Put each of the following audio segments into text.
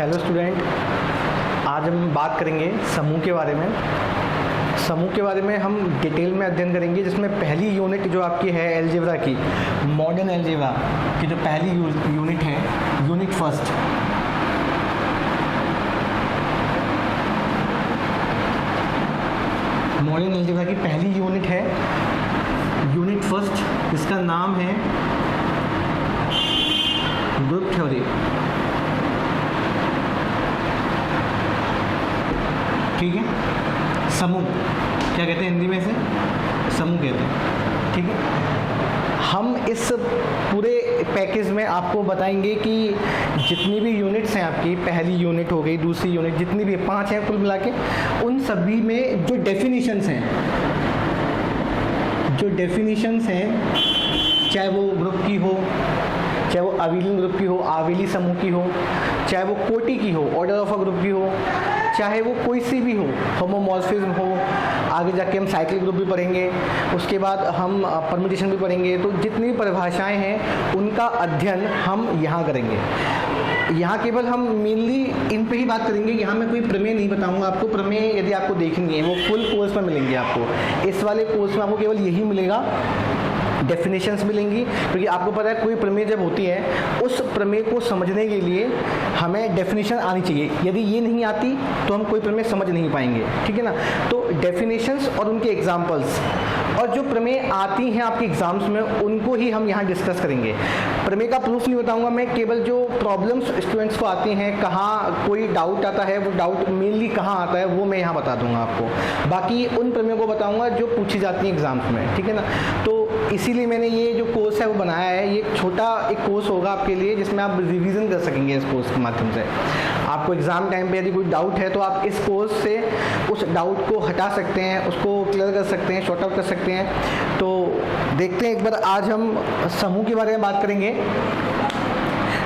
Hello student, आज हम बात करेंगे समूह के बारे में। समूह के बारे में हम डिटेल में अध्ययन करेंगे, जिसमें पहली यूनिट जो आपकी है अलजेब्रा की, मॉडर्न अलजेब्रा की जो पहली यूनिट है, यूनिट फर्स्ट। मॉडर्न अलजेब्रा की पहली यूनिट है यूनिट फर्स्ट, जिसका नाम है ग्रुप थ्योरी। ठीक है, समूह क्या कहते हैं हिंदी में, से समूह कहते हैं। ठीक है, हम इस पूरे पैकेज में आपको बताएंगे कि जितनी भी यूनिट्स हैं आपकी, पहली यूनिट हो गई, दूसरी यूनिट, जितनी भी 5 हैं कुल मिला के, उन सभी में जो डेफिनेशंस हैं, चाहे वो ग्रुप की हो, चाहे वो अविलिंग ग्रुप की हो, आवेली समूह की हो, चाहे वो कोटि की हो, ऑर्डर ऑफ अ ग्रुप की हो, चाहे वो कोई सी भी हो, होमोमॉर्फिज्म हो, आगे जाके हम साइक्लिक ग्रुप भी पढ़ेंगे, उसके बाद हम परम्यूटेशन भी पढ़ेंगे। तो जितनी भी परिभाषाएं हैं उनका अध्ययन हम यहाँ करेंगे। यहाँ केवल हम मेनली इन पे ही बात करेंगे। यहाँ मैं कोई प्रमेय नहीं बताऊंगा आपको। प्रमेय यदि आपको देखनी है वो फुल कोर्स में मिलेंगे आपको। इस वाले कोर्स में आपको केवल यही मिलेगा, डेफिनेशंस मिलेंगी, क्योंकि आपको पता है कोई प्रमेय जब होती है उस प्रमेय को समझने के लिए हमें डेफिनेशन आनी चाहिए। यदि ये नहीं आती तो हम कोई प्रमेय समझ नहीं पाएंगे। ठीक है ना, तो डेफिनेशंस और उनके एग्जाम्पल्स, और जो प्रमेय आती हैं आपके एग्जाम्स में उनको ही हम यहाँ डिस्कस करेंगे। प्रमेय का प्रूफ नहीं बताऊंगा मैं, केवल जो प्रॉब्लम्स स्टूडेंट्स को आती हैं, कहाँ कोई डाउट आता है, वो डाउट मेनली कहाँ आता है वो मैं यहाँ बता दूंगा आपको। बाकी उन प्रमेयों को बताऊंगा जो पूछी जाती हैं एग्जाम्स में। ठीक है ना, तो इसीलिए मैंने ये जो कोर्स है वो बनाया है। ये छोटा एक कोर्स होगा आपके लिए, जिसमें आप रिवीजन कर सकेंगे इस कोर्स के माध्यम से। आपको एग्ज़ाम टाइम पे यदि कोई डाउट है तो आप इस कोर्स से उस डाउट को हटा सकते हैं, उसको क्लियर कर सकते हैं, शॉर्ट आउट कर सकते हैं। तो देखते हैं एक बार, आज हम समूह के बारे में बात करेंगे।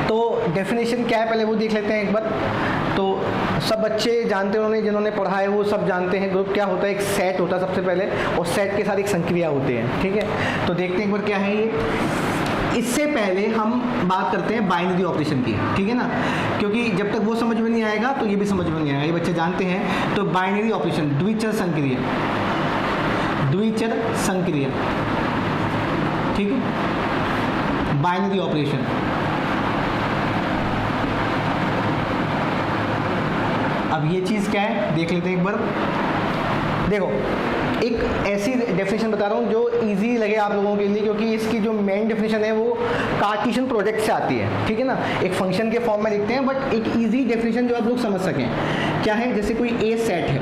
तो डेफिनेशन क्या है पहले वो देख लेते हैं एक बार। तो सब बच्चे जानते हैं, उन्होंने जिन्होंने पढ़ा है वो सब जानते हैं ग्रुप क्या होता है। एक सेट होता है सबसे पहले, और सेट के साथ एक संक्रिया होती है। ठीक है, तो देखते हैं एक बार क्या है ये। इससे पहले हम बात करते हैं बाइनरी ऑपरेशन की। ठीक है ना, क्योंकि जब तक वो समझ में नहीं आएगा तो ये भी समझ में नहीं आएगा, ये बच्चे जानते हैं। तो बाइनरी ऑपरेशन, द्विचर संक्रिया, ठीक है, बाइनरी ऑपरेशन। अब ये चीज़ क्या है देख लेते हैं एक बार। देखो, एक ऐसी डेफिनेशन बता रहा हूँ जो इजी लगे आप लोगों के लिए, क्योंकि इसकी जो मेन डेफिनेशन है वो कार्टेशियन प्रोडक्ट से आती है। ठीक है ना, एक फंक्शन के फॉर्म में लिखते हैं, बट एक इजी डेफिनेशन जो आप लोग समझ सकें। क्या है, जैसे कोई ए सेट है,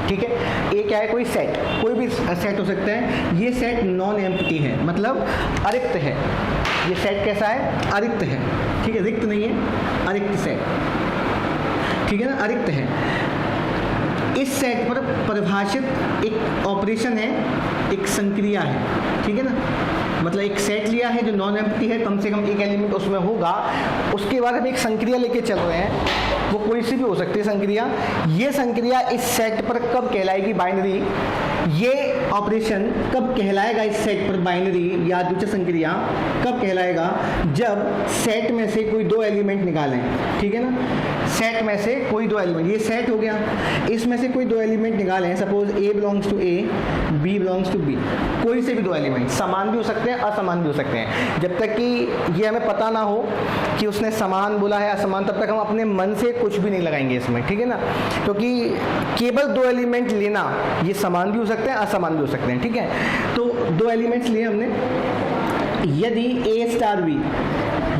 ठीक है, ए क्या है, कोई सेट, कोई भी सेट हो सकता है। ये सेट नॉन एम्प्टी है, मतलब अरिक्त है। ये सेट कैसा है, अरिक्त है। ठीक है, रिक्त नहीं है, अरिक्त सेट। ठीक है ना, अरिक्त है। इस सेट पर परिभाषित एक ऑपरेशन है, एक संक्रिया है। ठीक है ना, मतलब एक सेट लिया है जो नॉन एम्प्टी है, कम से कम एक एलिमेंट उसमें होगा। उसके बाद हम एक संक्रिया लेके चल रहे हैं, वो कोई सी भी हो सकती है संक्रिया। ये संक्रिया इस सेट पर कब कहलाएगी, बाइनरी। ये ऑपरेशन कब कहलाएगा इस सेट पर, बाइनरी या द्विचर संक्रिया कब कहलाएगा, जब सेट में से कोई 2 एलिमेंट निकालें। ठीक है ना, सेट में से कोई 2 एलिमेंट, ये सेट हो गया, इसमें से कोई 2 एलिमेंट निकालें। Suppose A belongs to A, B belongs to B, कोई से भी 2 एलिमेंट, समान भी हो सकते हैं, असमान भी हो सकते हैं। जब तक कि ये हमें पता ना हो कि उसने समान बोला है असमान, तब तक हम अपने मन से कुछ भी नहीं लगाएंगे इसमें। ठीक है ना, क्योंकि केवल 2 एलिमेंट लेना, ये समान भी हो सकते हैं, असमान भी हो सकते हैं। ठीक है, तो 2 एलिमेंट्स लिए हमने। यदि ए स्टार बी,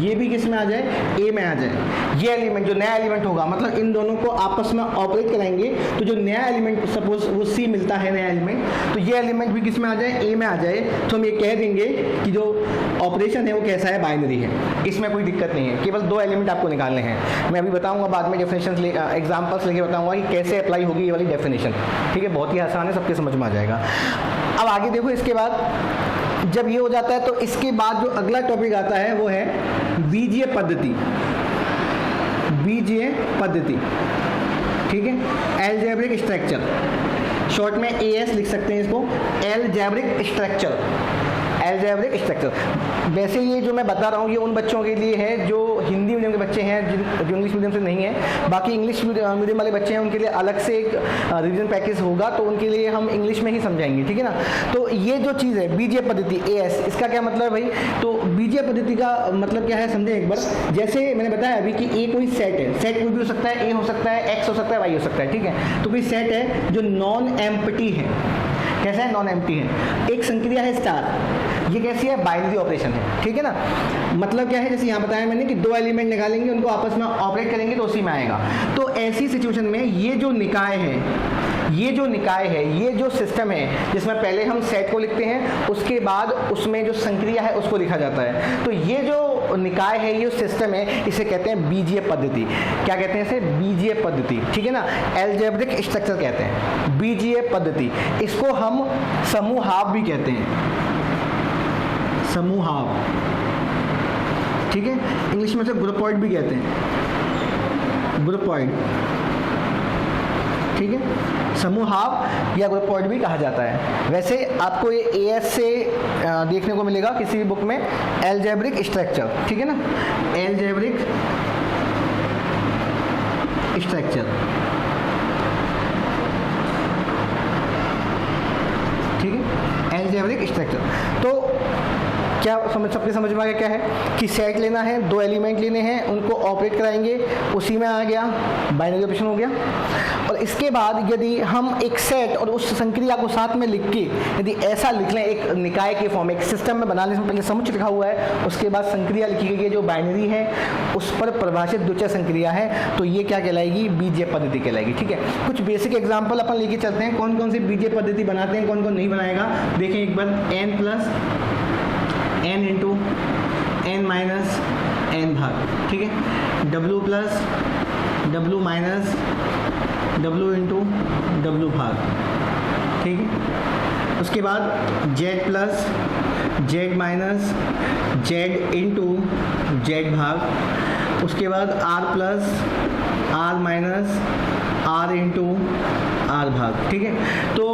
ये भी किस में आ जाए, ए में आ जाए, ये एलिमेंट जो नया एलिमेंट होगा, मतलब इन दोनों को आपस में ऑपरेट कराएंगे, तो जो नया एलिमेंट, सपोज वो सी मिलता है नया एलिमेंट, तो ये एलिमेंट भी किस में आ जाए, ए में आ जाए, तो हम ये कह देंगे कि जो ऑपरेशन है वो कैसा है, बाइनरी है। इसमें कोई दिक्कत नहीं है, केवल 2 एलिमेंट आपको निकालने हैं। मैं अभी बताऊंगा बाद में, डेफिनेशन एग्जाम्पल्स लेके बताऊंगा कि कैसे अप्लाई होगी ये वाली डेफिनेशन। ठीक है, बहुत ही आसान है, सबके समझ में आ जाएगा। अब आगे देखो, इसके बाद जब ये हो जाता है तो इसके बाद जो अगला टॉपिक आता है वो है बीजीय पद्धति। बीजीय पद्धति, ठीक है, अलजेब्रिक स्ट्रक्चर, शॉर्ट में एएस लिख सकते हैं इसको, अलजेब्रिक स्ट्रक्चर। Algebraic structure. वैसे ये जो मैं बता रहा हूँ ये उन बच्चों के लिए है जो हिंदी मीडियम के बच्चे हैं, जो इंग्लिश मीडियम से नहीं है। बाकी इंग्लिश मीडियम वाले बच्चे हैं उनके लिए अलग से एक रिवीजन पैकेज होगा, तो उनके लिए हम इंग्लिश में ही समझाएंगे, ठीक है ना। तो ये जो चीज़ है बीजीय पद्धति AS, इसका क्या मतलब है भाई? तो बीजीय पद्धति का मतलब क्या है समझें एक बार। जैसे मैंने बताया अभी कि A कोई सेट है, सेट कोई भी हो सकता है, A हो सकता है, X हो सकता है, Y हो सकता है, ठीक है। तो कोई सेट है जो नॉन एम्प्टी है। कैसा है? नॉन एम्प्टी है। एक संक्रिया है स्टार, ये कैसी है? बाइनरी ऑपरेशन है, ठीक है ना। मतलब क्या है, जैसे यहाँ बताया मैंने कि दो एलिमेंट निकालेंगे, उनको आपस में ऑपरेट करेंगे तो उसी में आएगा। तो ऐसी सिचुएशन में ये जो निकाय है, ये जो सिस्टम है जिसमें पहले हम सेट को लिखते हैं, उसके बाद उसमें जो संक्रिया है उसको लिखा जाता है। तो ये जो निकाय है, ये सिस्टम है, इसे कहते हैं बीजीय पद्धति। क्या कहते हैं इसे? बीजीय पद्धति, ठीक है ना। एल्जेब्रिक स्ट्रक्चर कहते हैं बीजीय पद्धति। इसको हम समूहाव भी कहते हैं, समूहाव, ठीक है। इंग्लिश में से ग्रुपॉइड भी कहते हैं, ग्रुपॉइड, ठीक है। समूहाव या ग्रुपॉइड भी कहा जाता है। वैसे आपको ये AS से देखने को मिलेगा किसी भी बुक में, एल्जेब्रिक स्ट्रक्चर, ठीक है ना, एल्जेब्रिक स्ट्रक्चर, ठीक है, एल्जेब्रिक स्ट्रक्चर। तो क्या सबके समझ में आ गया क्या है कि सेट लेना है, दो एलिमेंट लेने हैं, उनको ऑपरेट कराएंगे, उसी में आ गया, बाइनरी ऑपरेशन हो गया। और इसके बाद यदि हम एक सेट और उस संक्रिया को साथ में लिख के यदि ऐसा लिख लें, एक निकाय के फॉर्म, एक सिस्टम में बनाने से पहले समुच्चय लिखा हुआ है, उसके बाद संक्रिया लिखी गई है जो बाइनरी है, उस पर परिभाषित द्वितीय संक्रिया है, तो ये क्या कहलाएगी? बीजीय पद्धति कहलाएगी, ठीक है। कुछ बेसिक एग्जाम्पल अपन लेके चलते हैं, कौन कौन सी बीजीय पद्धति बनाते हैं, कौन कौन नहीं बनाएगा। देखें एक बार, n plus n into n minus n भाग, ठीक है। w plus w minus w into w भाग, ठीक है। उसके बाद z plus z minus z into z भाग। उसके बाद r plus r minus r into r भाग, ठीक है। तो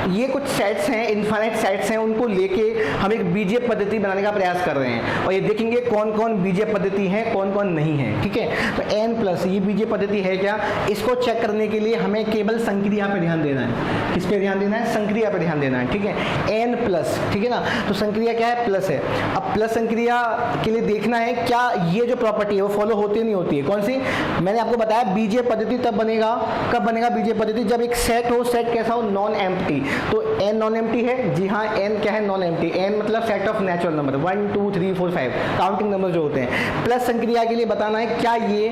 ये कुछ सेट्स हैं, इनफाइनाइट सेट्स हैं, उनको लेके हम एक बीजीय पद्धति बनाने का प्रयास कर रहे हैं और ये देखेंगे कौन कौन बीजीय पद्धति है, कौन कौन नहीं है, ठीक है। तो n प्लस ये बीजीय पद्धति है क्या? इसको चेक करने के लिए हमें केवल संक्रिया पे ध्यान देना है। किस पे ध्यान देना है? संक्रिया पे ध्यान देना है, ठीक है। n प्लस, ठीक है ना। तो संक्रिया क्या है? प्लस है। अब प्लस संक्रिया के लिए देखना है क्या ये जो प्रॉपर्टी है वो फॉलो होती है नहीं होती है। कौन सी? मैंने आपको बताया बीजीय पद्धति तब बनेगा, कब बनेगा बीजीय पद्धति? जब एक सेट हो, सेट कैसा हो? Non empty. तो n नॉन एम्प्टी है, जी हाँ, n क्या है? Non empty. n मतलब set of natural number, 1 2 3 4 5 counting number जो होते हैं। प्लस संक्रिया के लिए बताना है क्या ये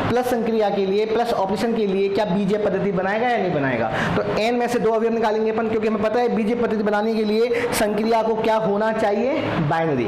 प्लस संक्रिया के लिए, प्लस ऑपरेशन के लिए क्या बीजीय पद्धति बनाएगा या नहीं बनाएगा। तो n में से दो अवयव निकालेंगे अपन, क्योंकि हमें पता है बीजीय पद्धति बनाने के लिए संक्रिया को क्या होना चाहिए? बाइनरी,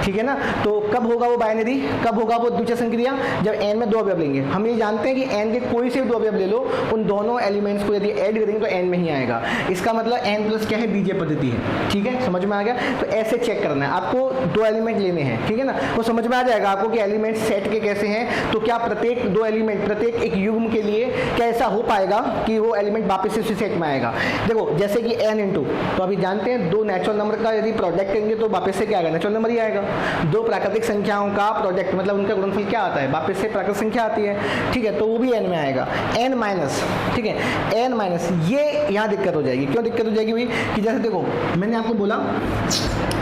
ठीक है ना। तो कब होगा वो बाइनरी, कब होगा वो द्वितीय संक्रिया? जब n में दो अवयव लेंगे। हम ये जानते हैं कि n के कोई से भी दो अवयव ले लो, उन दोनों एलिमेंट्स को यदि ऐड करेंगे तो n में ही आएगा। इसका मतलब n प्लस क्या है? बीजीय पद्धति है, ठीक है, समझ में आ गया। तो ऐसे चेक करना है आपको, दो एलिमेंट लेने हैं, ठीक है ना। वो समझ में आ जाएगा आपको कि एलिमेंट सेट के कैसे हैं। तो क्या प्रत्येक दो एलिमेंट, प्रत्येक एक युग्म के लिए क्या ऐसा हो पाएगा कि वो एलिमेंट वापस से उसी सेट में आएगा? देखो जैसे कि n इंटू, तो अभी जानते हैं दो नेचुरल नंबर का यदि प्रोडक्ट करेंगे तो वापस से क्या आएगा? नेचुरल नंबर ही आएगा। दो प्राकृतिक संख्याओं का प्रोडक्ट मतलब उनका गुणनफल क्या आता है? वापस से प्राकृतिक संख्या आती है, ठीक है। तो वो भी n में आएगा। n माइनस, ठीक है, n माइनस, ये यहाँ दिक्कत हो जाएगी। क्यों दिक्कत हो जाएगी भाई? कि जैसे देखो मैंने आपको बोला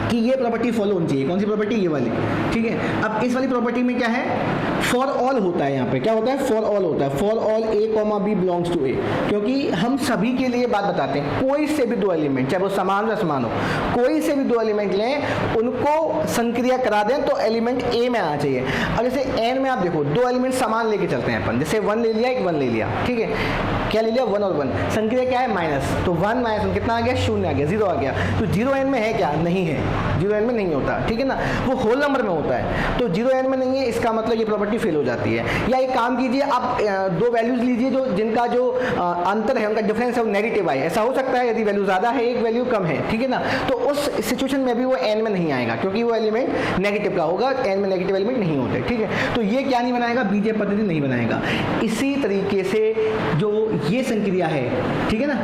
कि ये प्रॉपर्टी फॉलो होनी चाहिए। कौन सी प्रॉपर्टी? ये वाली, ठीक है। अब इस वाली प्रॉपर्टी में क्या है? फॉर ऑल होता है। यहाँ पे क्या होता है? फॉर ऑल होता है। For all a, b belongs to a, क्योंकि हम सभी के लिए बात बताते हैं, कोई से भी दो एलिमेंट, चाहे वो समान या समान हो, कोई से भी दो एलिमेंट लें, उनको संक्रिया करा दें तो एलिमेंट a में आना चाहिए। अब जैसे n में आप देखो दो एलिमेंट समान लेके चलते हैं अपन, जैसे 1 ले लिया, एक 1 ले लिया, ठीक है। क्या ले लिया? 1 और 1, संक्रिया क्या है? माइनस। तो 1 माइनस 1 कितना आ गया? 0 आ गया, 0 आ गया। तो 0 n में है क्या? नहीं है, 0 n में नहीं होता, ठीक है ना। वो होल नंबर में होता है। तो 0 n में नहीं है, इसका मतलब ये प्रॉपर्टी फेल हो जाती है। या एक काम कीजिए, आप दो वैल्यूज लीजिए जो जिनका जो अंतर है, उनका डिफरेंस है वो नेगेटिव आए। ऐसा हो सकता है यदि वैल्यू ज़्यादा है, एक वैल्यू कम है, ठीक है ना। तो उस सिचुएशन में भी वो n में नहीं आएगा, क्योंकि वो एलिमेंट नेगेटिव का होगा, n में नेगेटिव एलिमेंट नहीं होते, ठीक है। तो ये क्या नहीं बनाएगा? बीजीय पद्धति नहीं बनाएगा। इसी तरीके से जो ये संक्रिया है, ठीक है ना,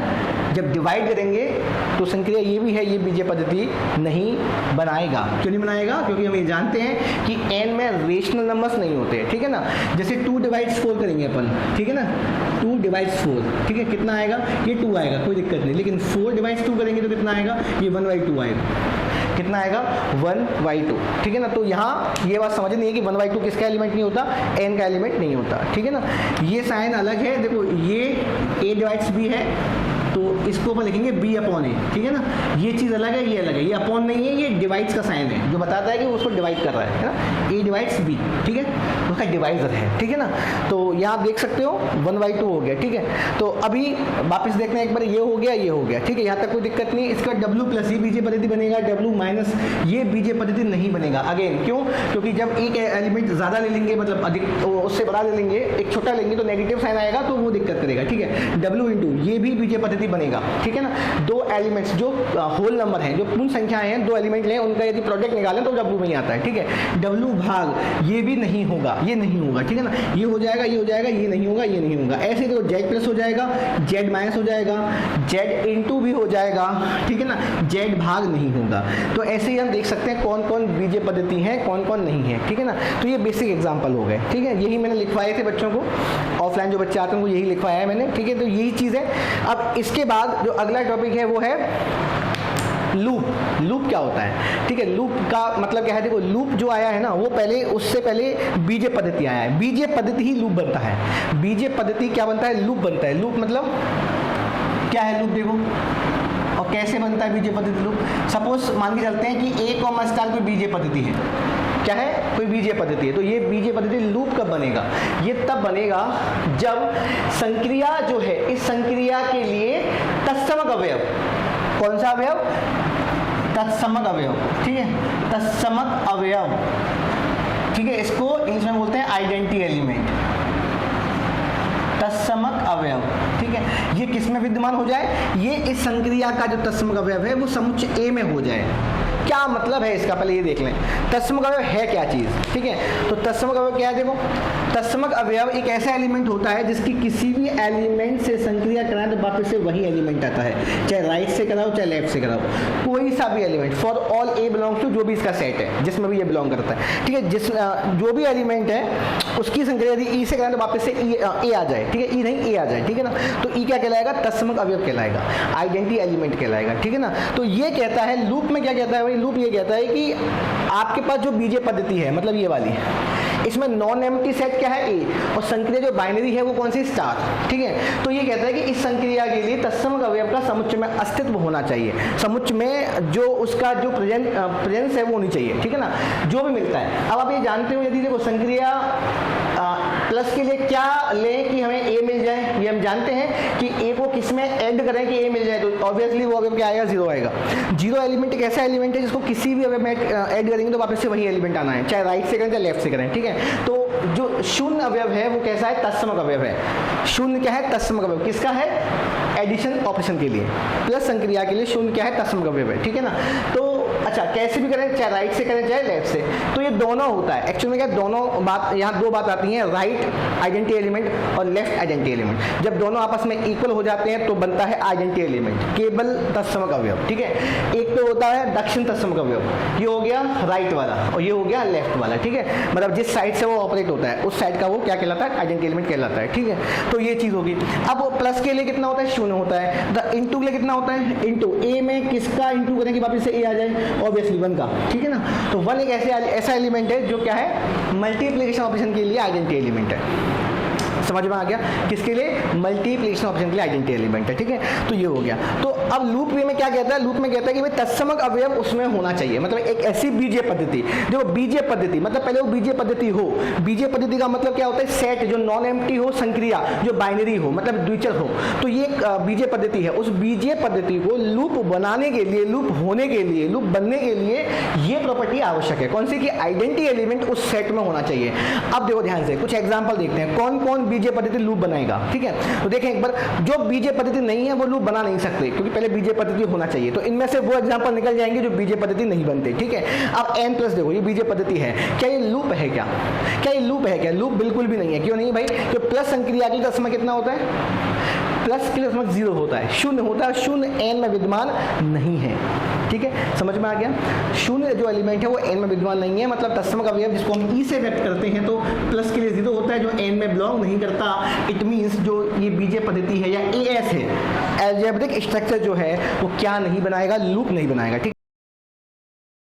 जब डिवाइड करेंगे तो संक्रिया ये भी है, ये बीजीय पद्धति नहीं बनाएगा। क्यों नहीं बनाएगा? क्योंकि हम ये जानते हैं कि n में रेशनल नंबर्स नहीं होते, ठीक है ना। जैसे 2 डिवाइड्स 4 करेंगे अपन, ठीक है ना, 2 डिवाइड्स 4, ठीक है, कितना आएगा? ये 2 आएगा, कोई दिक्कत नहीं। लेकिन 4 डिवाइड्स 2 करेंगे तो कितना आएगा? ये 1/2 आएगा। कितना आएगा? 1/2, ठीक है ना। तो यहाँ ये बात समझनी है कि 1/2 किसका एलिमेंट नहीं होता? n का एलिमेंट नहीं होता, ठीक है ना। ये साइन अलग है, देखो ये a डिवाइड्स b है तो इसको अपन लिखेंगे b/a, ठीक है ना। ये चीज़ अलग है, ये अलग है, ये अपॉन नहीं है, ये डिवाइड्स का साइन है जो बताता है कि वो उसको डिवाइड कर रहा है ना। a डिवाइड्स b, ठीक है, उसका डिवाइजर है, ठीक है ना। तो यहाँ आप देख सकते हो 1/2 हो गया, ठीक है। तो अभी वापस देखते हैं एक बार, ये हो गया, ये हो गया, ठीक है, यहाँ तक कोई दिक्कत नहीं। इसका w प्लस ही बीजीय पद्धति बनेगा, w माइनस ये बीजीय पद्धति नहीं बनेगा। अगेन क्यों? क्योंकि जब एक एलिमेंट ज़्यादा ले लेंगे, मतलब अधिक उससे बड़ा ले लेंगे, एक छोटा लेंगे तो नेगेटिव साइन आएगा तो वो दिक्कत करेगा, ठीक है। w इंटू ये भी बीजीय पद्धति बनेगा, ठीक है ना। 2 एलिमेंट्स जो होल नंबर हैं, जो पूर्ण संख्याएं हैं, 2 एलिमेंट लें, उनका यदि प्रोडक्ट निकालें तो w में ही आता है, ठीक है। w भाग ये भी नहीं होगा, ये नहीं होगा, ठीक है ना। ये हो जाएगा, ये हो जाएगा, ये नहीं होगा, ये नहीं होगा। ऐसे देखो z प्लस हो जाएगा, z माइनस हो जाएगा, z इंटू भी हो जाएगा, ठीक है ना, z भाग नहीं होगा। तो ऐसे ही हम देख सकते हैं कौन कौन बीजीय पद्धति है, कौन कौन नहीं है, ठीक है ना। तो ये बेसिक एग्जाम्पल हो गए, ठीक है। यही मैंने लिखवाए थे बच्चों को, ऑफलाइन जो बच्चे आते हैं वो यही लिखवाया है मैंने, ठीक है। तो यही चीज़ है। अब इसके बाद जो अगला टॉपिक है वो है लूप। लूप क्या होता है? ठीक है, लूप का मतलब क्या है? देखो लूप जो आया है ना, वो पहले, उससे पहले बीजीय पद्धति आया है। बीजीय पद्धति ही लूप बनता है। बीजीय पद्धति क्या बनता है? लूप बनता है। लूप मतलब क्या है? लूप देखो, और कैसे बनता है बीजीय पद्धति लूप? सपोज मान के चलते हैं कि एक कॉमा स्टार कोई बीजीय पद्धति है, क्या है? कोई बीजीय पद्धति है। तो ये बीजीय पद्धति लूप कब बनेगा? ये तब बनेगा जब संक्रिया जो है, इस संक्रिया के लिए तत्समक अवयव, कौन सा अवयव? तत्समक अवयव, ठीक है, तत्समक अवयव, ठीक है। इसको इंग्लिश में बोलते हैं आइडेंटिटी एलिमेंट, तत्समक अवयव, ठीक है। ये किस में विद्यमान हो जाए? ये इस संक्रिया का जो तत्समक अवयव है वो समुच्चय A में हो जाए। क्या मतलब है इसका? पहले ये देख लें, तत्समक अवयव है क्या चीज़, ठीक है। तो तत्समक अवयव क्या है? देखो, तत्समक अवयव एक ऐसा एलिमेंट होता है जिसकी किसी भी एलिमेंट से संक्रिया कराएं तो वापस से वही एलिमेंट आता है, चाहे राइट से कराओ चाहे लेफ्ट से कराओ, कोई सा भी element, for all A belongs to, जो भी इसका सेट है जिसमें भी ये बिलोंग करता है, ठीक है। जिस जो भी एलिमेंट है उसकी संक्रिया यदि E से कराएं तो वापस से A आ जाए, ठीक है, E नहीं A आ जाए, ठीक है ना। तो E क्या कहलाएगा? तत्समक अवयव कहलाएगा, आइडेंटिटी एलिमेंट कहलाएगा, ठीक है ना। तो ये कहता है, लूप में क्या कहता है भाई? लूप ये कहता है कि आपके पास जो बीजीय पद्धति है, मतलब ये वाली, इसमें नॉन एम्प्टी सेट क्या है? A, और संक्रिया जो बाइनरी है वो कौन सी? स्टार, ठीक है। तो ये कहता है कि इस संक्रिया के लिए तत्समक अवयव का समुच्चय में अस्तित्व होना चाहिए, समुच्चय में जो उसका जो प्रेजेंस है वो होनी चाहिए, ठीक है ना, जो भी मिलता है। अब आप ये जानते हो, यदि देखो संक्रिया प्लस के लिए क्या लें कि हमें A मिल जाए, ये हम जानते हैं कि A को किस में ऐड करें कि A मिल जाए, तो ऑब्वियसली वो अवयव क्या आएगा? 0 आएगा। 0 एलिमेंट एक ऐसा एलिमेंट है जिसको किसी भी अवयव में ऐड करेंगे तो वापस से वही एलिमेंट आना है, चाहे राइट से करें चाहे लेफ्ट से करें, ठीक है। तो जो शून्य अवयव है वो कैसा है? तत्समक अवयव है। शून्य क्या है? तत्समक अवयव। किसका है? एडिशन ऑपरेशन के लिए, प्लस संक्रिया के लिए शून्य क्या है? तत्समक अवयव है, ठीक है ना। तो अच्छा, कैसे भी करें, चाहे राइट से करें चाहे लेफ्ट से, तो ये दोनों होता है। एक्चुअली में क्या, दोनों बात, यहाँ 2 बात आती हैं, राइट आइडेंटिटी एलिमेंट और लेफ्ट आइडेंटिटी एलिमेंट। जब दोनों आपस में इक्वल हो जाते हैं तो बनता है आइडेंटिटी एलिमेंट, केवल तत्समक अवयव, ठीक है। एक तो होता है दक्षिण तत्समक अवयव, ये हो गया राइट वाला और ये हो गया लेफ्ट वाला, ठीक है। मतलब जिस साइड से वो ऑपरेट होता है उस साइड का वो क्या कहलाता है? आइडेंटिटी एलिमेंट कहलाता है, ठीक है। तो ये चीज़ होगी। अब प्लस के लिए कितना होता है? 0 होता है। द इंटू के लिए कितना होता है? इंटू A में किसका इंटू करें कि वापस से A आ जाए? ऑब्वियसली 1 का, ठीक है ना। तो 1 एक ऐसा एलिमेंट है जो क्या है? मल्टीप्लिकेशन ऑपरेशन के लिए आइडेंटिटी एलिमेंट है। समझ में आ गया? किसके लिए? मल्टीप्लिकेशन ऑपरेशन के लिए आइडेंटिटी एलिमेंट है, ठीक है। तो ये हो गया। तो अब लूप में क्या कहता है? लूप में कहता है कि भाई तत्समक अवयव उसमें होना चाहिए, मतलब एक ऐसी बीजीय पद्धति, देखो बीजीय पद्धति मतलब पहले वो बीजीय पद्धति हो। बीजीय पद्धति का मतलब क्या होता है? सेट जो नॉन एम्प्टी हो, संक्रिया जो बाइनरी हो, मतलब द्विचर हो। तो ये बीजीय पद्धति है। उस बीजीय पद्धति को लूप बनाने के लिए, लूप होने के लिए, लूप बनने के लिए ये प्रॉपर्टी आवश्यक है। कौन सी? कि आइडेंटिटी एलिमेंट उस सेट में होना चाहिए। अब देखो ध्यान से कुछ एग्जाम्पल देखते हैं, कौन कौन बीजीय पद्धति लूप बनाएगा, ठीक है। तो देखें एक बार, जो बीजीय पद्धति नहीं है वो लूप बना नहीं सकते, क्योंकि पहले बीजीय पद्धति होना चाहिए। तो इनमें से वो एग्जांपल निकल जाएंगे जो बीजीय पद्धति नहीं बनते, ठीक है। अब n प्लस देखो, ये बीजीय पद्धति है, क्या ये लूप है? क्या ये लूप है? क्या लूप बिल्कुल भी नहीं है। क्यों नहीं भाई? तो प्लस संक्रिया के लिए तत्समक कितना होता है? प्लस के लिए उसमें 0 होता है, शून्य होता है, शून्य n में विद्यमान नहीं है। ठीक है, समझ में आ गया। शून्य जो एलिमेंट है वो n में विद्यमान नहीं है, मतलब तत्सम अवयव जिसको हम e से व्यक्त करते हैं तो प्लस के लिए 0 होता है, जो n में बिलोंग नहीं करता। इट मीन्स जो ये बीजीय पद्धति है या AS है, अलजेब्रिक स्ट्रक्चर जो है वो क्या नहीं बनाएगा, लूप नहीं बनाएगा। ठीक